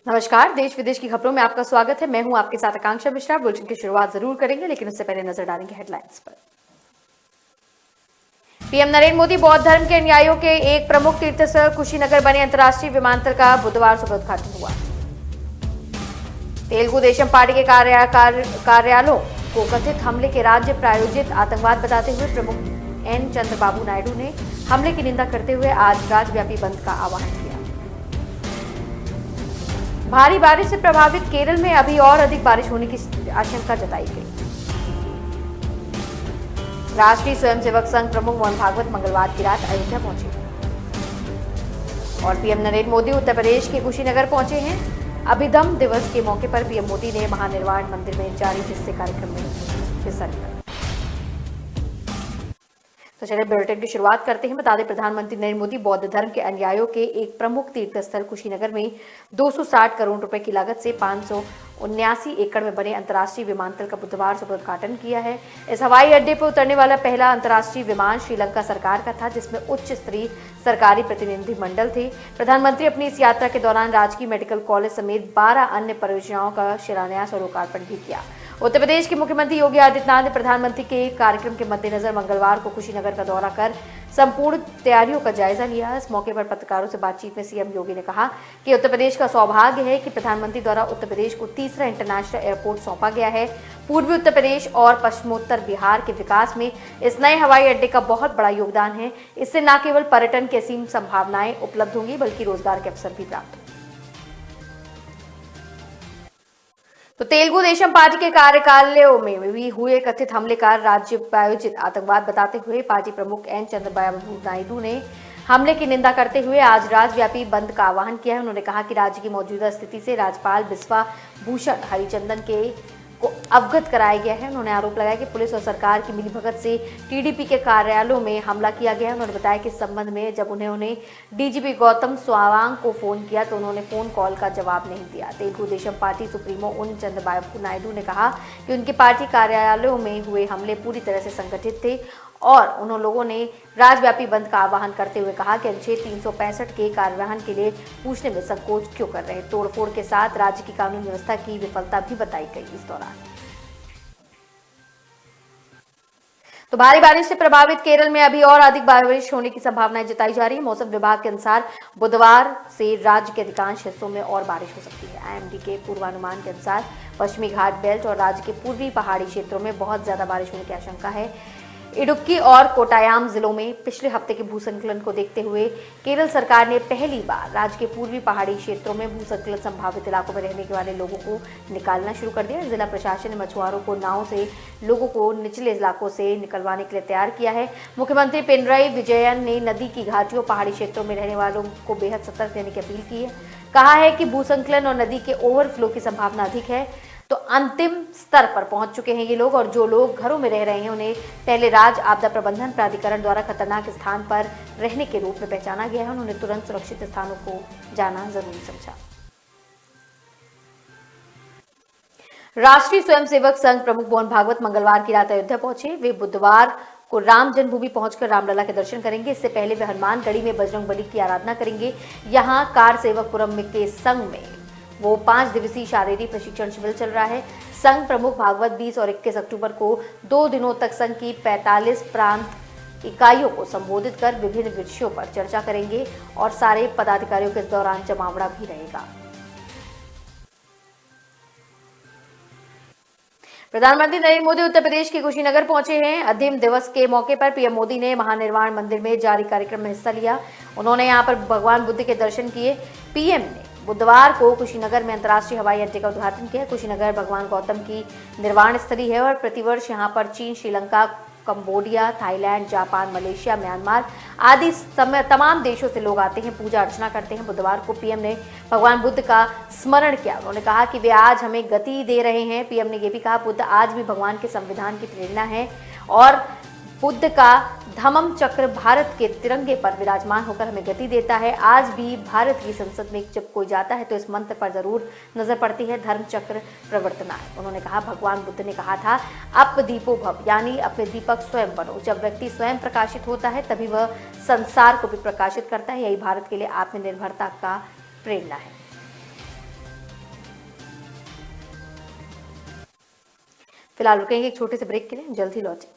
नमस्कार, देश विदेश की खबरों में आपका स्वागत है। मैं हूं आपके साथ आकांक्षा मिश्रा। बुलेटिन की शुरुआत जरूर करेंगे, लेकिन उससे पहले नजर डालेंगे हेडलाइंस पर। पीएम नरेंद्र मोदी बौद्ध धर्म के अनुयायियों के एक प्रमुख तीर्थस्थल कुशीनगर बने अंतर्राष्ट्रीय विमानतल का बुधवार सुबह उद्घाटन हुआ। तेलुगु देशम पार्टी के कार्यालयों को कथित हमले के राज्य प्रायोजित आतंकवाद बताते हुए प्रमुख एन चंद्रबाबू नायडू ने हमले की निंदा करते हुए आज राज्यव्यापी बंद का आह्वान किया। भारी बारिश से प्रभावित केरल में अभी और अधिक बारिश होने की आशंका जताई गई। राष्ट्रीय स्वयंसेवक संघ प्रमुख मोहन भागवत मंगलवार की रात अयोध्या पहुंचे और पीएम नरेंद्र मोदी उत्तर प्रदेश के कुशीनगर पहुंचे हैं। अभिदम दिवस के मौके पर पीएम मोदी ने महानिर्वाण मंदिर में जारी हिस्से कार्यक्रम में हिस्सा लिया। तो चलिए बुलेटिन की शुरुआत करते हैं। बता दें, प्रधानमंत्री नरेंद्र मोदी बौद्ध धर्म के अनुयायियों के एक प्रमुख तीर्थस्थल कुशीनगर में 260 करोड़ रुपए की लागत से 579 एकड़ में बने अंतर्राष्ट्रीय विमानतल का बुधवार सुबह उद्घाटन किया है। इस हवाई अड्डे पर उतरने वाला पहला अंतर्राष्ट्रीय विमान श्रीलंका सरकार का था, जिसमें उच्च स्तरीय सरकारी प्रतिनिधिमंडल थे। प्रधानमंत्री अपनी इस यात्रा के दौरान राजकीय मेडिकल कॉलेज समेत 12 अन्य परियोजनाओं का शिलान्यास और लोकार्पण भी किया। उत्तर प्रदेश के मुख्यमंत्री योगी आदित्यनाथ ने प्रधानमंत्री के कार्यक्रम के मद्देनजर मंगलवार को कुशीनगर का दौरा कर संपूर्ण तैयारियों का जायजा लिया। इस मौके पर पत्रकारों से बातचीत में सीएम योगी ने कहा कि उत्तर प्रदेश का सौभाग्य है कि प्रधानमंत्री द्वारा उत्तर प्रदेश को तीसरा इंटरनेशनल एयरपोर्ट सौंपा गया है। पूर्वी उत्तर प्रदेश और पश्चिमोत्तर बिहार के विकास में इस नए हवाई अड्डे का बहुत बड़ा योगदान है। इससे न केवल पर्यटन की असीम संभावनाएं उपलब्ध होंगी, बल्कि रोजगार के अवसर भी प्राप्त होंगे। तो तेलुगु देशम पार्टी के कार्यालयों में भी हुए कथित हमले का राज्य प्रायोजित आतंकवाद बताते हुए पार्टी प्रमुख एन चंद्रबाबू नायडू ने हमले की निंदा करते हुए आज राज्यव्यापी बंद का आह्वान किया है। उन्होंने कहा कि राज्य की मौजूदा स्थिति से राज्यपाल बिस्वा भूषण हरिचंदन को अवगत कराया गया है। उन्होंने आरोप लगाया कि पुलिस और सरकार की मिलीभगत से टीडीपी के कार्यालयों में हमला किया गया है। उन्होंने बताया कि इस संबंध में जब उन्होंने डीजीपी गौतम सवांग को फोन किया तो उन्होंने फोन कॉल का जवाब नहीं दिया। तेलुगु देशम पार्टी सुप्रीमो उन चंद्रबाबू नायडू ने कहा कि उनकी पार्टी कार्यालयों में हुए हमले पूरी तरह से संगठित थे और उन लोगों ने राज्यव्यापी बंद का आह्वान करते हुए कहा कि अनुच्छेद 365 के कार्यवाहन के लिए पूछने में संकोच क्यों कर रहे हैं। तोड़फोड़ के साथ राज्य की कानून व्यवस्था की विफलता भी बताई गई। इस दौरान तो भारी बारिश से प्रभावित केरल में अभी और अधिक बारिश होने की संभावनाएं जताई जा रही है। मौसम विभाग के अनुसार बुधवार से राज्य के अधिकांश हिस्सों में और बारिश हो सकती है। आईएमडी के पूर्वानुमान के अनुसार पश्चिमी घाट बेल्ट और राज्य के पूर्वी पहाड़ी क्षेत्रों में बहुत ज्यादा बारिश होने की आशंका है। इडुक्की और कोटायाम जिलों में पिछले हफ्ते के भूस्खलन को देखते हुए केरल सरकार ने पहली बार राज्य के पूर्वी पहाड़ी क्षेत्रों में भूस्खलन संभावित इलाकों में रहने वाले लोगों को निकालना शुरू कर दिया। जिला प्रशासन ने मछुआरों को नाव से लोगों को निचले इलाकों से निकलवाने के लिए तैयार किया है। मुख्यमंत्री पिनराई विजयन ने नदी की घाटियों पहाड़ी क्षेत्रों में रहने वालों को बेहद सतर्क रहने की अपील की है। कहा है कि भूस्खलन और नदी के ओवरफ्लो की संभावना अधिक है। तो अंतिम स्तर पर पहुंच चुके हैं ये लोग और जो लोग घरों में रह रहे हैं उन्हें पहले राज्य आपदा प्रबंधन प्राधिकरण द्वारा खतरनाक स्थान पर रहने के रूप में पहचाना गया है। उन्होंने तुरंत सुरक्षित स्थानों को जाना जरूरी समझा। राष्ट्रीय स्वयंसेवक संघ प्रमुख मोहन भागवत मंगलवार की रात अयोध्या पहुंचे। वे बुधवार को राम जन्मभूमि पहुंचकर रामलला के दर्शन करेंगे। इससे पहले वे हनुमानगढ़ी में बजरंगबली की आराधना करेंगे। यहाँ कार सेवकपुरम के संघ में वो 5 दिवसीय शारीरिक प्रशिक्षण शिविर चल रहा है। संघ प्रमुख भागवत 20 और 21 अक्टूबर को 2 दिनों तक संघ की 45 प्रांत इकाइयों को संबोधित कर विभिन्न विषयों पर चर्चा करेंगे और सारे पदाधिकारियों के दौरान जमावड़ा भी रहेगा। प्रधानमंत्री नरेंद्र मोदी उत्तर प्रदेश के कुशीनगर पहुंचे हैं। अधिम दिवस के मौके पर पीएम मोदी ने महानिर्वाण मंदिर में जारी कार्यक्रम में हिस्सा लिया। उन्होंने यहां पर भगवान बुद्ध के दर्शन किए। पीएम ने बुधवार को कुशीनगर में अंतर्राष्ट्रीय हवाई अड्डे का उद्घाटन किया। कुशीनगर भगवान गौतम की निर्वाण स्थली है और प्रतिवर्ष यहां पर चीन, Sri Lanka, Cambodia, Thailand, Japan, Malaysia, Myanmar आदि तमाम देशों से लोग आते हैं, पूजा अर्चना करते हैं। बुधवार को पीएम ने भगवान बुद्ध का स्मरण किया। उन्होंने कहा कि वे आज हमें गति दे रहे हैं। पीएम ने यह भी कहा बुद्ध आज भी भगवान के संविधान की प्रेरणा है और बुद्ध का धम्म चक्र भारत के तिरंगे पर विराजमान होकर हमें गति देता है। आज भी भारत की संसद में जब कोई जाता है तो इस मंत्र पर जरूर नजर पड़ती है, धर्म चक्र प्रवर्तनाय। उन्होंने कहा भगवान बुद्ध ने कहा था अप दीपो भव, यानी अपने दीपक स्वयं बनो। जब व्यक्ति स्वयं प्रकाशित होता है तभी वह संसार को भी प्रकाशित करता है। यही भारत के लिए आत्मनिर्भरता का प्रेरणा है। फिलहाल रुकेंगे एक छोटे से ब्रेक के लिए, जल्द ही लौटें।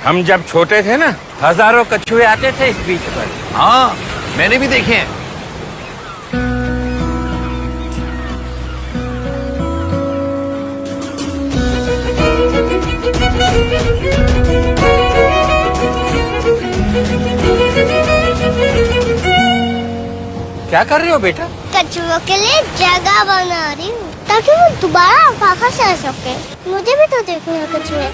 हम जब छोटे थे ना, हजारों कछुए आते थे इस बीच पर। हाँ, मैंने भी देखे हैं। क्या कर रहे हो बेटा? कछुओं के लिए जगह बना रही हूँ ताकि वो दोबारा वापस आ सके। मुझे भी तो देखना है कछुए।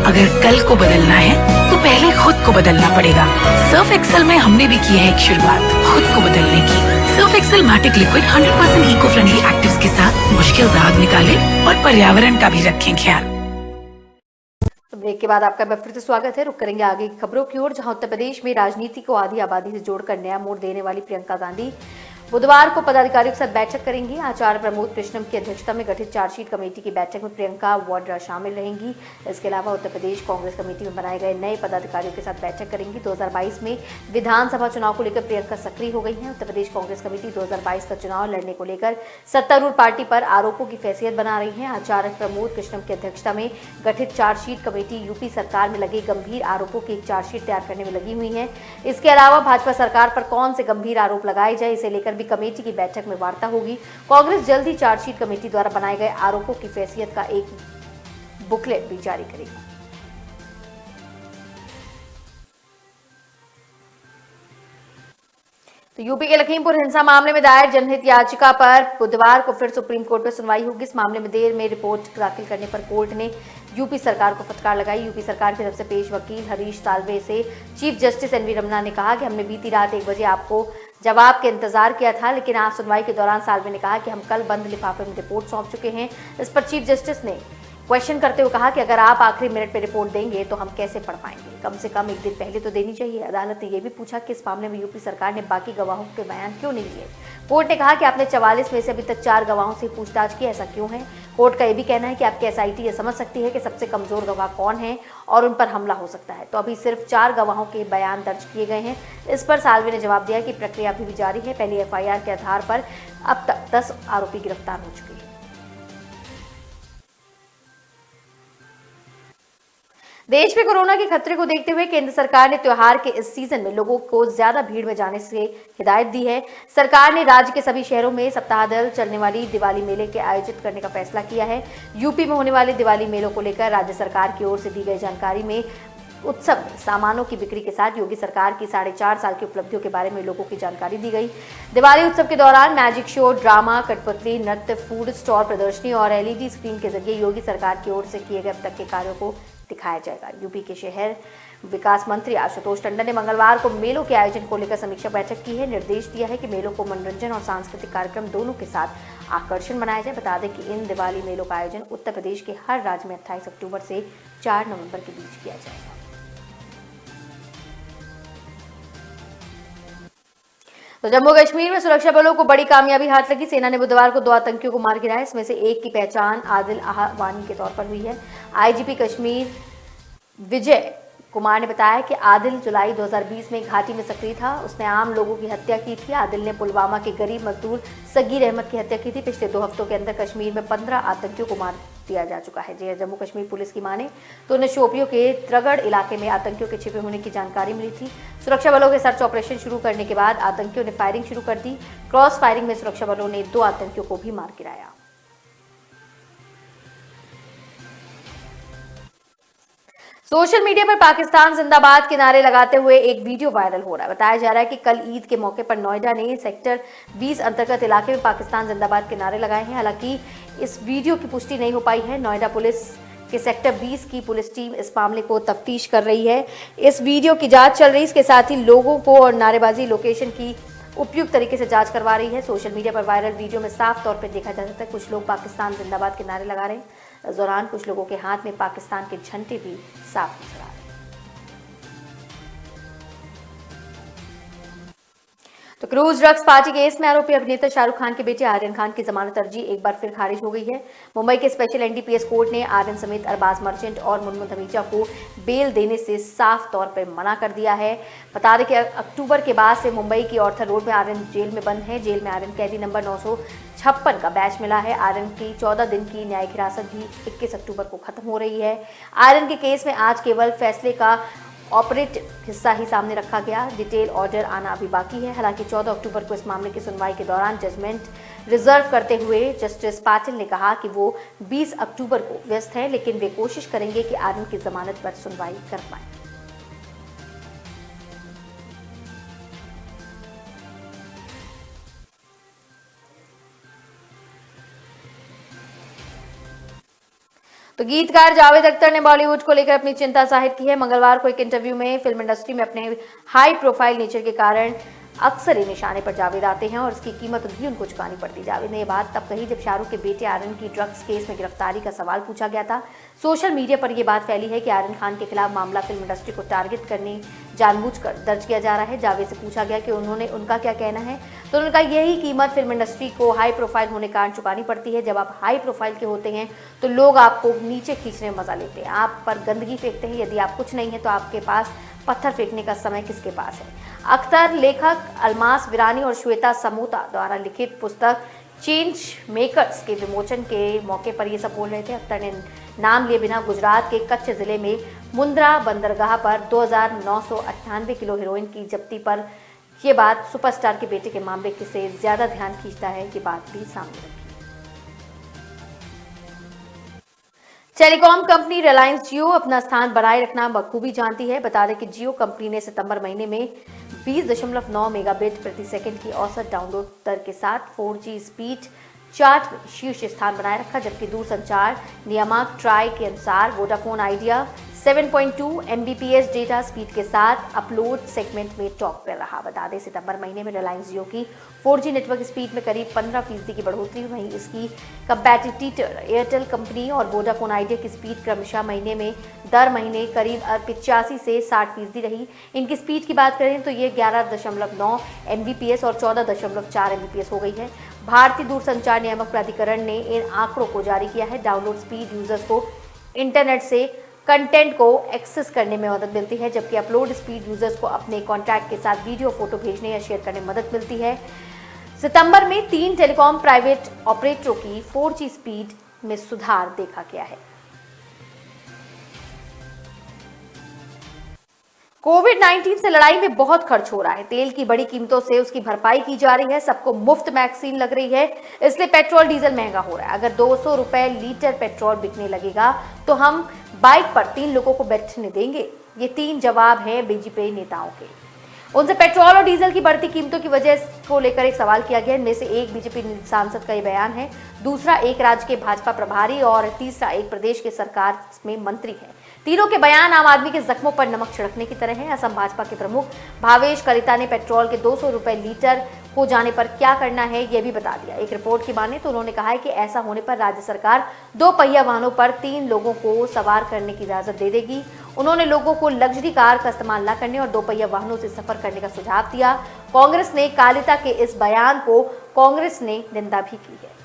अगर कल को बदलना है तो पहले खुद को बदलना पड़ेगा। सर्फ एक्सेल में हमने भी की है एक शुरुआत खुद को बदलने की। Surf Excel Matic liquid 100% eco friendly actives के साथ मुश्किल दाग निकाले और पर्यावरण का भी रखें ख्याल। तो ब्रेक के बाद आपका फिर से स्वागत है। रुक करेंगे आगे की खबरों की ओर, जहां उत्तर प्रदेश में राजनीति को आधी आबादी से जोड़कर नया मोड़ देने वाली प्रियंका गांधी बुधवार को पदाधिकारियों के साथ बैठक करेंगी। आचार्य प्रमोद कृष्णम की अध्यक्षता में गठित चार्जशीट कमेटी की बैठक में प्रियंका वाड्रा शामिल रहेंगी। इसके अलावा उत्तर प्रदेश कांग्रेस कमेटी में बनाए गए नए पदाधिकारियों के साथ बैठक करेंगी। 2022 में विधानसभा चुनाव को लेकर प्रियंका सक्रिय हो गई हैं। उत्तर प्रदेश कांग्रेस कमेटी 2022 का चुनाव लड़ने को लेकर सत्तारूढ़ पार्टी पर आरोपों की फैसियत बना रही है। आचार्य प्रमोद कृष्णम की अध्यक्षता में गठित चार्जशीट कमेटी यूपी सरकार में लगे गंभीर आरोपों की एक चार्जशीट तैयार करने में लगी हुई है। इसके अलावा भाजपा सरकार पर कौन से गंभीर आरोप लगाए जाए, इसे लेकर भी कमेटी की बैठक में वार्ता होगी। कांग्रेस जल्द ही चार्जशीट कमेटी द्वारा बनाए गए आरोपों की फैसियत का एक बुकलेट भी जारी करेगी। तो यूपी के लखीमपुर हिंसा मामले में दायर जनहित याचिका पर बुधवार को फिर सुप्रीम कोर्ट में सुनवाई होगी। इस मामले में देर में रिपोर्ट दाखिल करने पर कोर्ट ने यूपी सरकार को फटकार लगाई। यूपी सरकार की तरफ से पेश वकील हरीश साल्वे से चीफ जस्टिस एनवी रमन्ना ने कहा कि हमने बीती रात 1 बजे आपको जवाब के इंतजार किया था, लेकिन आज सुनवाई के दौरान साल्वे ने कहा कि हम कल बंद लिफाफे में रिपोर्ट सौंप चुके हैं। इस पर चीफ जस्टिस ने क्वेश्चन करते हुए कहा कि अगर आप आखिरी मिनट पे रिपोर्ट देंगे तो हम कैसे पढ़ पाएंगे, कम से कम 1 दिन पहले तो देनी चाहिए। अदालत ने यह भी पूछा कि इस मामले में यूपी सरकार ने बाकी गवाहों के बयान क्यों नहीं दिए। कोर्ट ने कहा कि आपने 44 में से अभी तक 4 गवाहों से पूछताछ की, ऐसा क्यों है। कोर्ट का यह भी कहना है कि आपकी एसआईटी यह समझ सकती है कि सबसे कमजोर गवाह कौन है और उन पर हमला हो सकता है। तो अभी सिर्फ 4 गवाहों के बयान दर्ज किए गए हैं। इस पर साल्वे ने जवाब दिया कि प्रक्रिया अभी भी जारी है। पहली एफआईआर के आधार पर अब तक 10 आरोपी गिरफ्तार हो चुके हैं। देश में कोरोना के खतरे को देखते हुए केंद्र सरकार ने त्योहार के इस सीजन में लोगों को ज्यादा भीड़ में जाने से हिदायत दी है। सरकार ने राज्य के सभी शहरों में सप्ताह दर चलने वाली दिवाली मेले के आयोजित करने का फैसला किया है। यूपी में होने वाले दिवाली मेलों को लेकर राज्य सरकार की ओर से दी गई जानकारी में उत्सव में सामानों की बिक्री के साथ योगी सरकार की 4.5 साल की उपलब्धियों के बारे में लोगों की जानकारी दी गई। दिवाली उत्सव के दौरान मैजिक शो, ड्रामा, कठपुतली, नृत्य, फूड स्टॉल प्रदर्शनी और एलईडी स्क्रीन के जरिए योगी सरकार की ओर से किए गए अब तक के कार्यों को दिखाया जाएगा। यूपी के शहर विकास मंत्री आशुतोष टंडन ने मंगलवार को मेलों के आयोजन को लेकर समीक्षा बैठक की है। निर्देश दिया है कि मेलों को मनोरंजन और सांस्कृतिक कार्यक्रम दोनों के साथ आकर्षण बनाया जाए। बता दें कि इन दिवाली मेलों का आयोजन उत्तर प्रदेश के हर राज्य में 28 अक्टूबर से 4 नवंबर के बीच किया जाएगा। तो जम्मू कश्मीर में सुरक्षा बलों को बड़ी कामयाबी हाथ लगी। सेना ने बुधवार को 2 आतंकियों को मार गिराया। इसमें से एक की पहचान आदिल आहवानी के तौर पर हुई है। आईजीपी कश्मीर विजय कुमार ने बताया कि आदिल जुलाई 2020 में घाटी में सक्रिय था। उसने आम लोगों की हत्या की थी। आदिल ने पुलवामा के गरीब मजदूर सगीर अहमद की हत्या की थी। पिछले 2 हफ्तों के अंदर कश्मीर में 15 आतंकियों को मार दिया जा चुका है। जम्मू कश्मीर पुलिस की माने तो उन्हें शोपियों के त्रगड़ इलाके में आतंकियों के छिपे होने की जानकारी मिली थी। सुरक्षा बलों के सर्च ऑपरेशन शुरू करने के बाद आतंकियों ने फायरिंग शुरू कर दी। क्रॉस फायरिंग में सुरक्षा बलों ने 2 आतंकियों को भी मार गिराया। सोशल मीडिया पर पाकिस्तान जिंदाबाद के नारे लगाते हुए एक वीडियो वायरल हो रहा है। बताया जा रहा है कि कल ईद के मौके पर नोएडा ने सेक्टर 20 अंतर्गत इलाके में पाकिस्तान जिंदाबाद के नारे लगाए हैं। हालांकि इस वीडियो की पुष्टि नहीं हो पाई है। नोएडा पुलिस के सेक्टर 20 की पुलिस टीम इस मामले को तफ्तीश कर रही है। इस वीडियो की जांच चल रही है। इसके साथ ही लोगों को और नारेबाजी लोकेशन की उपयुक्त तरीके से जांच करवा रही है। सोशल मीडिया पर वायरल वीडियो में साफ तौर पर देखा जा सकता है कुछ लोग पाकिस्तान जिंदाबाद के नारे लगा रहे हैं। इस दौरान कुछ लोगों के हाथ में पाकिस्तान के झंडे भी साफ नजर आ रहे हैं। तो क्रूज ड्रग्स पार्टी केस में आरोपी अभिनेता शाहरुख खान के बेटे आर्यन खान की जमानत अर्जी एक बार फिर खारिज हो गई है। मुंबई के स्पेशल एनडीपीएस कोर्ट ने आर्यन समेत अरबाज मर्चेंट और मुनमुन धमीजा को बेल देने से साफ तौर पर मना कर दिया है। बता दें कि अक्टूबर के बाद से मुंबई की ऑर्थर रोड में आर्यन जेल में बंद है। जेल में आर्यन कैदी नंबर 956 का बैच मिला है। आर्यन की 14 दिन की न्यायिक हिरासत भी 21 अक्टूबर को खत्म हो रही है। आर्यन के केस में आज केवल फैसले का ऑपरेटिव हिस्सा ही सामने रखा गया। डिटेल ऑर्डर आना अभी बाकी है। हालांकि 14 अक्टूबर को इस मामले की सुनवाई के दौरान जजमेंट रिजर्व करते हुए जस्टिस पाटिल ने कहा कि वो 20 अक्टूबर को व्यस्त हैं, लेकिन वे कोशिश करेंगे कि आर्यन की जमानत पर सुनवाई कर पाएं। तो गीतकार जावेद अख्तर ने बॉलीवुड को लेकर अपनी चिंता जाहिर की है। मंगलवार को एक इंटरव्यू में फिल्म इंडस्ट्री में अपने हाई प्रोफाइल नेचर के कारण अक्सर ही निशाने पर जावेद आते हैं और इसकी कीमत भी उनको चुकानी पड़ती। जावेद ने यह बात तब कही जब शाहरुख के बेटे आर्यन की ड्रग्स केस में गिरफ्तारी का सवाल पूछा गया था। सोशल मीडिया पर यह बात फैली है कि आर्यन खान के खिलाफ मामला फिल्म इंडस्ट्री को टारगेट करने जानबूझकर दर्ज किया जा रहा है। जावेद से पूछा गया कि उनका क्या कहना है, तो उन्होंने कहा यही कीमत फिल्म इंडस्ट्री को हाई प्रोफाइल होने के कारण चुकानी पड़ती है। जब आप हाई प्रोफाइल के होते हैं तो लोग आपको नीचे खींचने में मजा लेते हैं, आप पर गंदगी फेंकते हैं। यदि आप कुछ नहीं है तो आपके पास पत्थर फेंकने का समय किसके पास है। अख्तर लेखक अलमास विरानी और श्वेता समोता द्वारा लिखित पुस्तक चेंज मेकर्स के विमोचन के मौके पर ये सब बोल रहे थे। अख्तर ने नाम लिए बिना गुजरात के कच्छ जिले में मुंद्रा बंदरगाह पर 2998 किलो हेरोइन की जब्ती पर यह बात सुपरस्टार के बेटे के मामले से ज्यादा ध्यान खींचता है कि बात भी सामने रखी। टेलीकॉम कंपनी रिलायंस जियो अपना स्थान बनाए रखना बखूबी जानती है। बता दें कि जियो कंपनी ने सितंबर महीने में 20.9 मेगाबिट प्रति सेकंड की औसत डाउनलोड दर के साथ 4G स्पीड चार्ट में शीर्ष स्थान बनाए रखा, जबकि दूरसंचार नियामक ट्राई के अनुसार Vodafone idea 7.2 Mbps data speed के साथ अपलोड सेगमेंट में टॉप पर रहा। बता दें सितंबर महीने में रिलायंस जियो की 4G नेटवर्क स्पीड में करीब 15% की बढ़ोतरी। वहीं इसकी कंपेटिटर एयरटेल कंपनी और वोडाफोन आइडिया की स्पीड क्रमशः महीने में दर महीने करीब 85 से 60% रही। इनकी स्पीड की बात करें तो ये 11.9 Mbps और 14.4 Mbps हो गई है। भारतीय दूरसंचार नियामक प्राधिकरण ने इन आंकड़ों को जारी किया है। डाउनलोड स्पीड यूजर्स को इंटरनेट से कंटेंट को एक्सेस करने में मदद मिलती है, जबकि अपलोड स्पीड यूजर्स को अपने कॉन्टैक्ट के साथ वीडियो फोटो भेजने या शेयर करने में मदद मिलती है। सितंबर में 3 टेलीकॉम प्राइवेट ऑपरेटरों की 4G स्पीड में सुधार देखा गया है। कोविड-19 से लड़ाई में बहुत खर्च हो रहा है। तेल की बड़ी कीमतों से उसकी भरपाई की जा रही है। सबको मुफ्त वैक्सीन लग रही है, इसलिए पेट्रोल डीजल महंगा हो रहा है। अगर 200 रुपए लीटर पेट्रोल बिकने लगेगा तो हम बाइक पर 3 लोगों को बैठने देंगे। ये 3 जवाब हैं बीजेपी नेताओं के। उनसे पेट्रोल और डीजल की बढ़ती कीमतों की वजह को लेकर एक सवाल किया गया। इनमें से एक बीजेपी सांसद का ये बयान है, दूसरा एक राज्य के भाजपा प्रभारी और तीसरा एक प्रदेश के सरकार में मंत्री है। तीनों के बयान आम आदमी के जख्मों पर नमक छिड़कने की तरह है। असम भाजपा के प्रमुख भावेश कलिता ने पेट्रोल के 200 रुपए लीटर हो जाने पर क्या करना है यह भी बता दिया। एक रिपोर्ट की माने तो उन्होंने कहा है कि ऐसा होने पर राज्य सरकार 2 पहिया वाहनों पर 3 लोगों को सवार करने की इजाजत दे देगी। उन्होंने लोगों को लग्जरी कार का इस्तेमाल न करने और 2 पहिया वाहनों से सफर करने का सुझाव दिया। कांग्रेस ने कालिता के इस बयान को निंदा भी की है।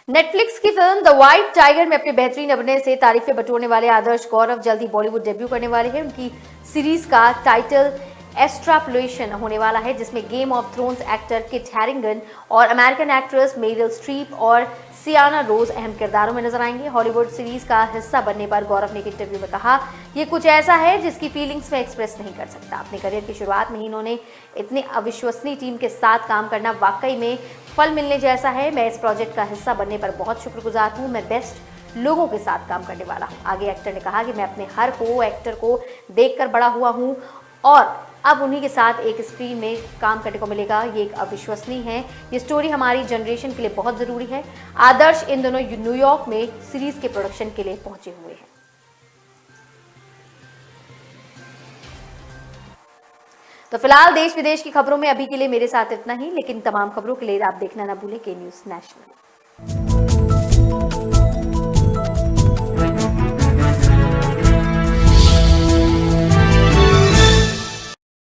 नेटफ्लिक्स की फिल्म द व्हाइट टाइगर में अपने बेहतरीन अभिनय से तारीफें बटोरने वाले आदर्श गौरव जल्दी बॉलीवुड डेब्यू करने वाले हैं। उनकी सीरीज का टाइटल एक्सट्रापोलेशन होने वाला है, जिसमें game of thrones actor Kit Harington और अमेरिकन एक्ट्रेस मेरिल स्ट्रीप और सियाना रोज अहम किरदारों में नजर आएंगे। हॉलीवुड सीरीज का हिस्सा बनने पर गौरव ने एक इंटरव्यू में कहा, ये कुछ ऐसा है जिसकी फीलिंग्स में एक्सप्रेस नहीं कर सकता। अपने करियर की शुरुआत में ही इन्होंने इतनी अविश्वसनीय टीम के साथ काम करना वाकई में फल मिलने जैसा है। मैं इस प्रोजेक्ट का हिस्सा बनने पर बहुत शुक्रगुजार हूँ। मैं बेस्ट लोगों के साथ काम करने वाला हूँ। आगे एक्टर ने कहा कि मैं अपने हर को एक्टर को देखकर बड़ा हुआ हूँ और अब उन्हीं के साथ एक स्क्रीन में काम करने को मिलेगा। ये एक अविश्वसनीय है। ये स्टोरी हमारी जनरेशन के लिए बहुत जरूरी है। आदर्श इन दोनों न्यूयॉर्क में सीरीज के प्रोडक्शन के लिए पहुंचे हुए हैं। तो फिलहाल देश विदेश की खबरों में अभी के लिए मेरे साथ इतना ही, लेकिन तमाम खबरों के लिए आप देखना ना भूलें के न्यूज़ नेशनल।